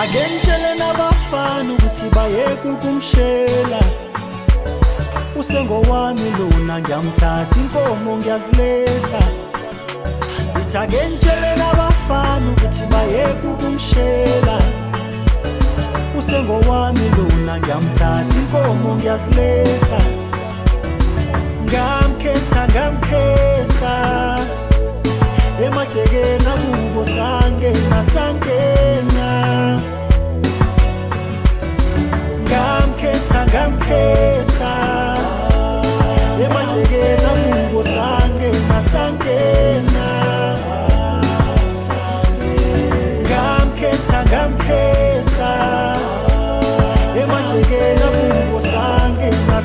Ake ngitshele nabafana ukuthi bayeke ukumshela. Usengowami lona ngiyamthatha inkomo ngiyaziletha. Ngithi ake ngitshele nabafana ukuthi bayeke ukumshela. Usengowami lona ngiyamthatha inkomo ngiyaziletha. Ngamkhetha emagcekeni akubo sangena Ngamkhetha emagcekeni akubo sangena Ngamkhetha emagcekeni akubo sangena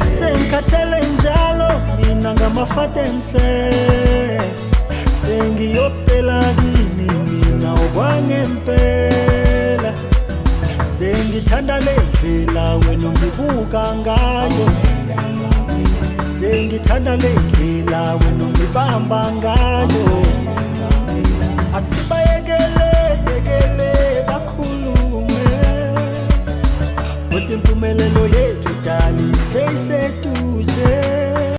Sengikhathele njalo mina ngamafatense. Sengiyokutela kini mina okwangempela. Sengithanda le ndlela wena ungibuka ngayo. Sengithanda le ndlela wena ungibamba ngayo.